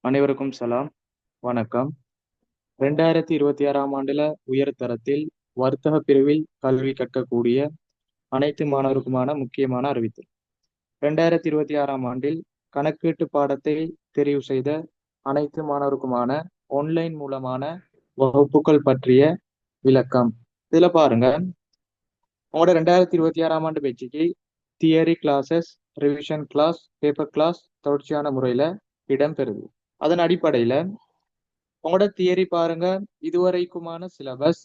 அனைவருக்கும் சலாம். வணக்கம். 2026ஆம் ஆண்டுல உயர்தரத்தில் வர்த்தக பிரிவில் கல்வி கற்கக்கூடிய அனைத்து மாணவருக்குமான முக்கியமான அறிவித்தல். 2026ஆம் ஆண்டில் கணக்கீட்டு பாடத்தை தெரிவு செய்த அனைத்து மாணவருக்குமான ஆன்லைன் மூலமான வகுப்புகள் பற்றிய விளக்கம். இதுல பாருங்க, உங்களோட 2026ஆம் ஆண்டு பேச்சுக்கு theory classes, revision class, paper class தொடர்ச்சியான முறையில இடம்பெறுது. அதன் அடிப்படையில உங்களோட தியரி பாருங்க, இதுவரைக்குமான சிலபஸ்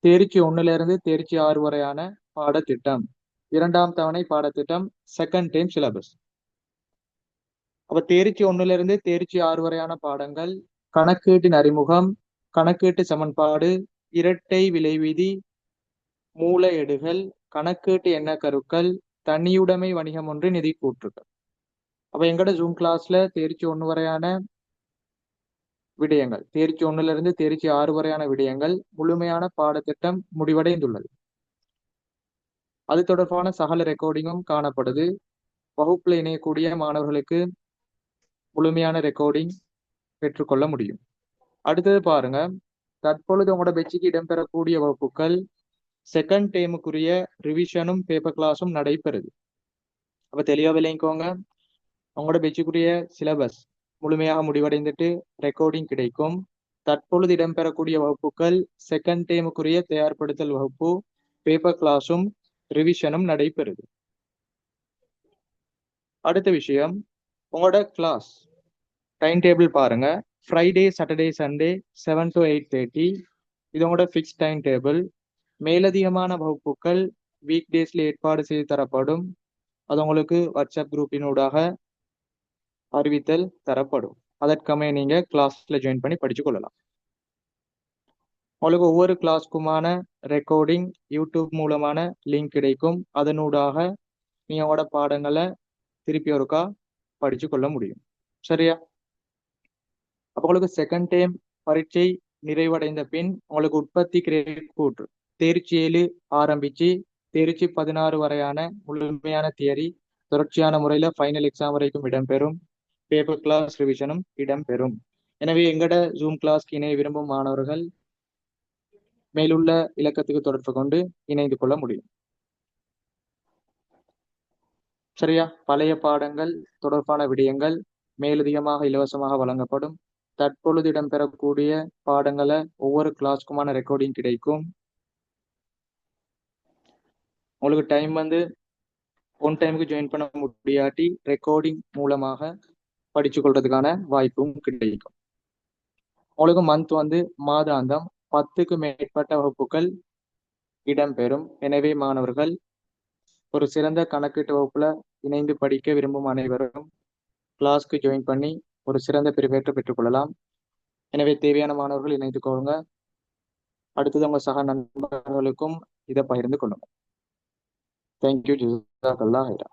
தேர்ச்சி 1ல இருந்து தேர்ச்சி 6 வரையான பாடத்திட்டம், 2ஆம் தவணை பாடத்திட்டம், செகண்ட் டைம் சிலபஸ். அப்ப தேர்ச்சி 1ல இருந்து தேர்ச்சி 6 வரையான பாடங்கள் கணக்கீட்டின் அறிமுகம், கணக்கீட்டு சமன்பாடு, இரட்டை விளைவிதி, மூல எடுகள், கணக்கீட்டு எண்ண கருக்கள், தனியுடைமை வணிகம் ஒன்று, நிதி கூற்றுகள். அப்ப எங்கட ஜூம் கிளாஸ்ல தேர்ச்சி 1 வரையான விடயங்கள், தேர்ச்சி 1ல இருந்து தேர்ச்சி 6 வரையான விடயங்கள், முழுமையான பாடத்திட்டம் முடிவடைந்துள்ளது. அது தொடர்பான சகல ரெக்கார்டிங்கும் காணப்படுது. வகுப்புல இணையக்கூடிய மாணவர்களுக்கு முழுமையான ரெக்கார்டிங் பெற்றுக்கொள்ள முடியும். அடுத்தது பாருங்க, தற்பொழுது உங்களோட பெட்சிக்கு இடம்பெறக்கூடிய வகுப்புகள் செகண்ட் டேமுக்குரிய ரிவிஷனும் பேப்பர் கிளாஸும் நடைபெறுது. அப்ப தெளிவா விளங்கிக்கோங்க, உங்களோட பெட்சிக்குரிய சிலபஸ் முழுமையாக முடிவடைந்துட்டு ரெக்கார்டிங் கிடைக்கும். தற்பொழுது இடம்பெறக்கூடிய வகுப்புகள் செகண்ட் டேமுக்குரிய தயார்படுத்தல் வகுப்பு, பேப்பர் கிளாஸும் ரிவிஷனும் நடைபெறுது. அடுத்த விஷயம், உங்களோட கிளாஸ் டைம் டேபிள் பாருங்க. ஃப்ரைடே, சாட்டர்டே, சண்டே 7 to 8:30 இது உங்களோட ஃபிக்ஸ் டைம் டேபிள். மேலதிகமான வகுப்புகள் வீக் டேஸ்ல ஏற்பாடு செய்து தரப்படும். அது உங்களுக்கு வாட்ஸ்அப் குரூப்பினூடாக அறிவித்தல் தரப்படும். அதற்கமைய நீங்க கிளாஸ்ல ஜாயின் பண்ணி படிச்சு கொள்ளலாம். உங்களுக்கு ஒவ்வொரு கிளாஸ்க்குமான ரெக்கார்டிங் யூடியூப் மூலமான லிங்க் கிடைக்கும். அதனூடாக நீங்க உங்களோட பாடங்களை திருப்பி ஒருக்கா படிச்சு கொள்ள முடியும். சரியா? அப்ப உங்களுக்கு செகண்ட் டைம் பரீட்சை நிறைவடைந்த பின் உங்களுக்கு உற்பத்தி கிரெடிட் கூற்று தேர்ச்சி 7 ஆரம்பிச்சு தேர்ச்சி 16 வரையான முழுமையான தியரி தொடர்ச்சியான முறையில ஃபைனல் எக்ஸாம் வரைக்கும் இடம்பெறும். பேப்பர் கிளாஸ் ரிவிஷனும் இடம்பெறும். எனவே எங்கட ஜூம் கிளாஸ்க்கு இணைய விரும்பும் மாணவர்கள் மேலுள்ள இலக்கத்துக்கு தொடர்பு கொண்டு இணைந்து கொள்ள முடியும். சரியா? பழைய பாடங்கள் தொடர்பான விடயங்கள் மேலதிகமாக இலவசமாக வழங்கப்படும். தற்பொழுது இடம்பெறக்கூடிய பாடங்களை ஒவ்வொரு கிளாஸ்க்குமான ரெக்கார்டிங் கிடைக்கும். உங்களுக்கு டைம் ஒன் டைமுக்கு ஜாயின் பண்ண முடியாட்டி ரெக்கார்டிங் மூலமாக படிச்சு கொள்றதுக்கான வாய்ப்பும் கிடைக்கும். உங்களுக்கு மந்த் மாதாந்தம் 10க்கு மேற்பட்ட வகுப்புகள் இடம்பெறும். எனவே மாணவர்கள் ஒரு சிறந்த கணக்கீட்டு வகுப்புல இணைந்து படிக்க விரும்பும் அனைவரும் கிளாஸ்க்கு ஜாயின் பண்ணி ஒரு சிறந்த பெறுபேற்றை பெற்றுக்கொள்ளலாம். எனவே தேவையான மாணவர்கள் இணைந்து கொள்ளுங்க. அடுத்தது உங்க சக நண்பர்களுக்கும் இதை பகிர்ந்து கொள்ளுங்க. தேங்க்யூ. ஜஸாக்கல்லாஹ் ஹைரா.